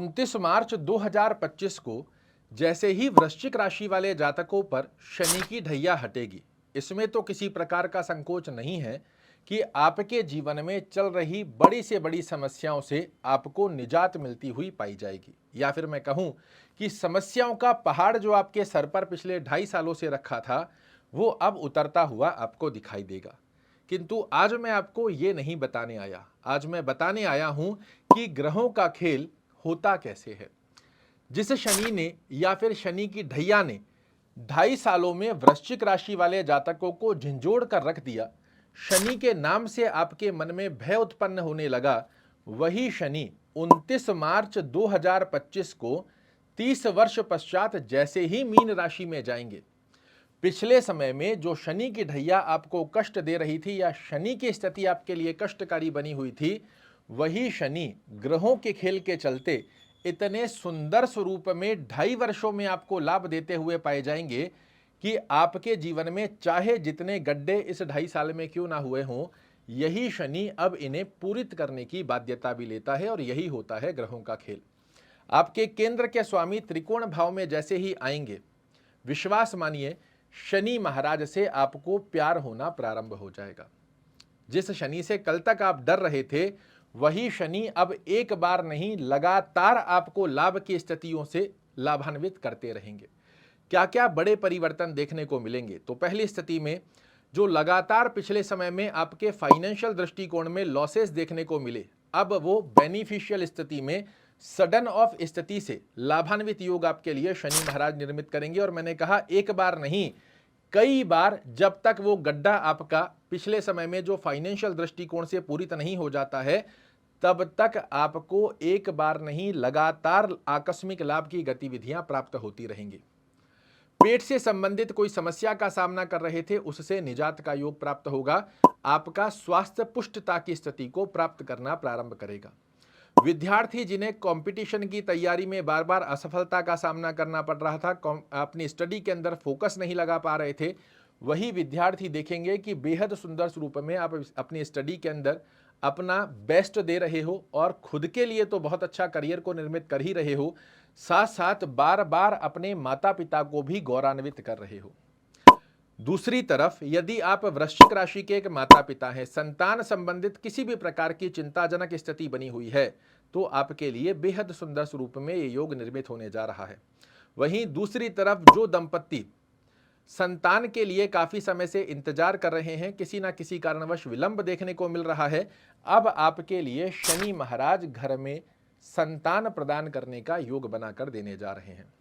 29 मार्च 2025 को जैसे ही वृश्चिक राशि वाले जातकों पर शनि की ढैया हटेगी, इसमें तो किसी प्रकार का संकोच नहीं है कि आपके जीवन में चल रही बड़ी से बड़ी समस्याओं से आपको निजात मिलती हुई पाई जाएगी। या फिर मैं कहूं कि समस्याओं का पहाड़ जो आपके सर पर पिछले 2.5 सालों से रखा था, वो अब उतरता हुआ आपको दिखाई देगा। किंतु आज मैं आपको ये नहीं बताने आया, आज मैं बताने आया हूं कि ग्रहों का खेल होता कैसे है। जिस शनि ने या फिर शनि की ढैया ने 2.5 सालों में वृश्चिक राशि वाले जातकों को झंझोड़ कर रख दिया, शनि के नाम से आपके मन में भय उत्पन्न होने लगा, वही शनि 29 मार्च 2025 को 30 वर्ष पश्चात जैसे ही मीन राशि में जाएंगे, पिछले समय में जो शनि की ढैया आपको कष्ट दे रही थी या शनि की स्थिति आपके लिए कष्टकारी बनी हुई थी, वही शनि ग्रहों के खेल के चलते इतने सुंदर स्वरूप में 2.5 वर्षों में आपको लाभ देते हुए पाए जाएंगे कि आपके जीवन में चाहे जितने गड्ढे इस 2.5 साल में क्यों ना हुए हों, यही शनि अब इन्हें पूरित करने की बाध्यता भी लेता है। और यही होता है ग्रहों का खेल। आपके केंद्र के स्वामी त्रिकोण भाव में जैसे ही आएंगे, विश्वास मानिए शनि महाराज से आपको प्यार होना प्रारंभ हो जाएगा। जिस शनि से कल तक आप डर रहे थे, वही शनि अब एक बार नहीं लगातार आपको लाभ की स्थितियों से लाभान्वित करते रहेंगे। क्या क्या बड़े परिवर्तन देखने को मिलेंगे? तो पहली स्थिति में जो लगातार पिछले समय में आपके फाइनेंशियल दृष्टिकोण में लॉसेस देखने को मिले, अब वो बेनिफिशियल स्थिति में सडन ऑफ स्थिति से लाभान्वित योग आपके लिए शनि महाराज निर्मित करेंगे। और मैंने कहा एक बार नहीं, कई बार, जब तक वो गड्ढा आपका पिछले समय में जो फाइनेंशियल दृष्टिकोण से पूरित नहीं हो जाता है, तब तक आपको एक बार नहीं लगातार आकस्मिक लाभ की गतिविधियां प्राप्त होती रहेंगी। पेट से संबंधित कोई समस्या का सामना कर रहे थे, उससे निजात का योग प्राप्त होगा। आपका स्वास्थ्य पुष्टता की स्थिति को प्राप्त करना प्रारंभ करेगा। विद्यार्थी जिन्हें कंपटीशन की तैयारी में बार बार असफलता का सामना करना पड़ रहा था, अपनी स्टडी के अंदर फोकस नहीं लगा पा रहे थे, वही विद्यार्थी देखेंगे कि बेहद सुंदर स्वरूप में आप अपनी स्टडी के अंदर अपना बेस्ट दे रहे हो और खुद के लिए तो बहुत अच्छा करियर को निर्मित कर ही रहे हो, साथ साथ बार बार अपने माता पिता को भी गौरवान्वित कर रहे हो। दूसरी तरफ यदि आप वृश्चिक राशि के एक माता पिता हैं, संतान संबंधित किसी भी प्रकार की चिंताजनक स्थिति बनी हुई है, तो आपके लिए बेहद सुंदर स्वरूप में ये योग निर्मित होने जा रहा है। वहीं दूसरी तरफ जो दंपत्ति संतान के लिए काफी समय से इंतजार कर रहे हैं, किसी ना किसी कारणवश विलंब देखने को मिल रहा है, अब आपके लिए शनि महाराज घर में संतान प्रदान करने का योग बनाकर देने जा रहे हैं।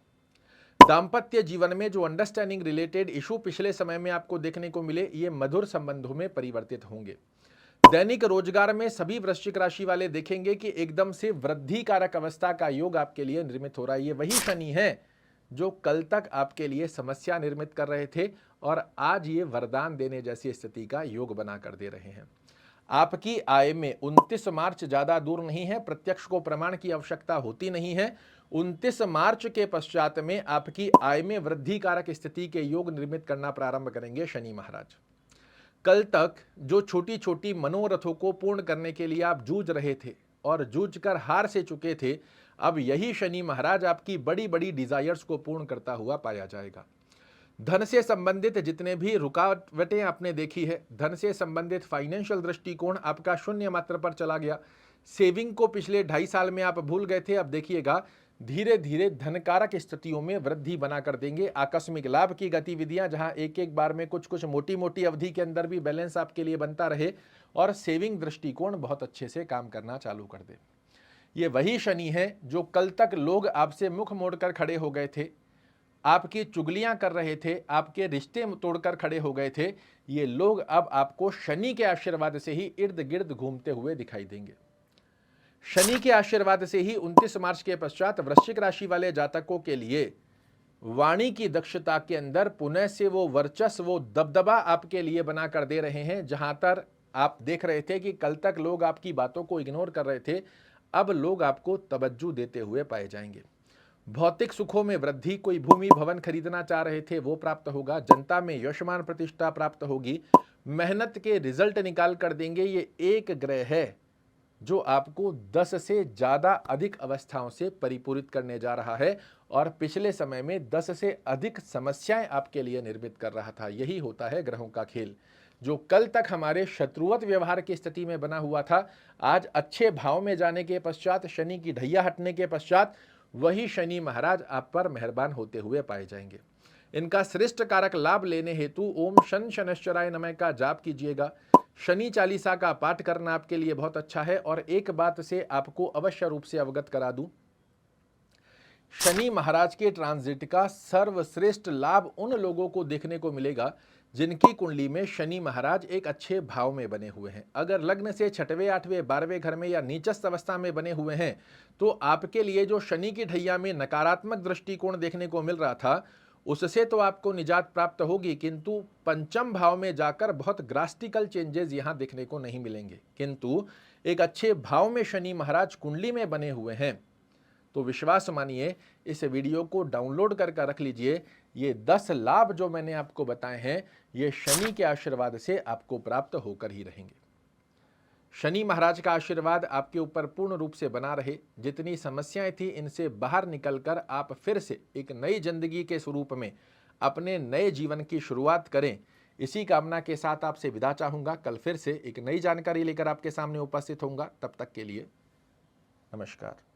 दाम्पत्य जीवन में जो अंडरस्टैंडिंग रिलेटेड इशू पिछले समय में आपको देखने को मिले, ये मधुर संबंधों में परिवर्तित होंगे। दैनिक रोजगार में सभी वृश्चिक राशि वाले देखेंगे कि एकदम से वृद्धि कारक अवस्था का योग आपके लिए निर्मित हो रहा है। ये वही शनि है जो कल तक आपके लिए समस्या निर्मित कर रहे थे और आज ये वरदान देने जैसी स्थिति का योग बनाकर दे रहे हैं। आपकी आय में 29 मार्च ज्यादा दूर नहीं है, प्रत्यक्ष को प्रमाण की आवश्यकता होती नहीं है। 29 मार्च के पश्चात में आपकी आय में वृद्धि कारक स्थिति के योग निर्मित करना प्रारंभ करेंगे शनि महाराज। कल तक जो छोटी छोटी मनोरथों को पूर्ण करने के लिए आप जूझ रहे थे और जूझ कर हार से चुके थे, अब यही शनि महाराज आपकी बड़ी बड़ी डिजायर्स को पूर्ण करता हुआ पाया जाएगा। धन से संबंधित जितने भी रुकावटें आपने देखी है, धन से संबंधित फाइनेंशियल दृष्टिकोण आपका शून्य मात्रा पर चला गया, सेविंग को पिछले 2.5 साल में आप भूल गए थे, अब देखिएगा धीरे धीरे धनकारक स्थितियों में वृद्धि बनाकर देंगे। आकस्मिक लाभ की गतिविधियां, जहां एक एक बार में कुछ कुछ मोटी मोटी अवधि के अंदर भी बैलेंस आपके लिए बनता रहे और सेविंग दृष्टिकोण बहुत अच्छे से काम करना चालू कर दे। ये वही शनि है जो कल तक लोग आपसे मुख मोड़कर खड़े हो गए थे, आपकी चुगलियां कर रहे थे, आपके रिश्ते तोड़कर खड़े हो गए थे, ये लोग अब आपको शनि के आशीर्वाद से ही इर्द गिर्द घूमते हुए दिखाई देंगे। शनि के आशीर्वाद से ही 29 मार्च के पश्चात वृश्चिक राशि वाले जातकों के लिए वाणी की दक्षता के अंदर पुनः से वो वर्चस्व, वो दबदबा आपके लिए बनाकर दे रहे हैं। जहां पर आप देख रहे थे कि कल तक लोग आपकी बातों को इग्नोर कर रहे थे, अब लोग आपको तवज्जो देते हुए पाए जाएंगे। भौतिक सुखों में वृद्धि, कोई भूमि भवन खरीदना चाह रहे थे वो प्राप्त होगा। जनता में यशमान प्रतिष्ठा प्राप्त होगी। मेहनत के रिजल्ट निकाल कर देंगे। ये एक ग्रह है जो आपको 10 से ज़्यादा अधिक अवस्थाओं से परिपूरित करने जा रहा है और पिछले समय में 10 से अधिक समस्याएं आपके लिए निर्मित कर रहा था। यही होता है ग्रहों का खेल। जो कल तक हमारे शत्रुवत व्यवहार की स्थिति में बना हुआ था, आज अच्छे भाव में जाने के पश्चात, शनि की ढैया हटने के पश्चात, वही शनि महाराज आप पर मेहरबान होते हुए पाए जाएंगे। इनका श्रेष्ठ कारक लाभ लेने हेतु ओम शन शनश्चराय नमः का जाप कीजिएगा। शनि चालीसा का पाठ करना आपके लिए बहुत अच्छा है। और एक बात से आपको अवश्य रूप से अवगत करा दूं, शनि महाराज के ट्रांजिट का सर्वश्रेष्ठ लाभ उन लोगों को देखने को मिलेगा जिनकी कुंडली में शनि महाराज एक अच्छे भाव में बने हुए हैं। अगर लग्न से 6वें, 8वें, 12वें घर में या नीचस्थ अवस्था में बने हुए हैं तो आपके लिए जो शनि की ढैया में नकारात्मक दृष्टिकोण देखने को मिल रहा था, उससे तो आपको निजात प्राप्त होगी, किंतु पंचम भाव में जाकर बहुत ड्रास्टिकल चेंजेस यहां देखने को नहीं मिलेंगे। किंतु एक अच्छे भाव में शनि महाराज कुंडली में बने हुए हैं तो विश्वास मानिए, इस वीडियो को डाउनलोड करके रख लीजिए। ये 10 लाभ जो मैंने आपको बताए हैं, ये शनि के आशीर्वाद से आपको प्राप्त होकर ही रहेंगे। शनि महाराज का आशीर्वाद आपके ऊपर पूर्ण रूप से बना रहे। जितनी समस्याएं थी, इनसे बाहर निकलकर आप फिर से एक नई जिंदगी के स्वरूप में अपने नए जीवन की शुरुआत करें, इसी कामना के साथ आपसे विदा चाहूँगा। कल फिर से एक नई जानकारी लेकर आपके सामने उपस्थित होऊंगा। तब तक के लिए नमस्कार।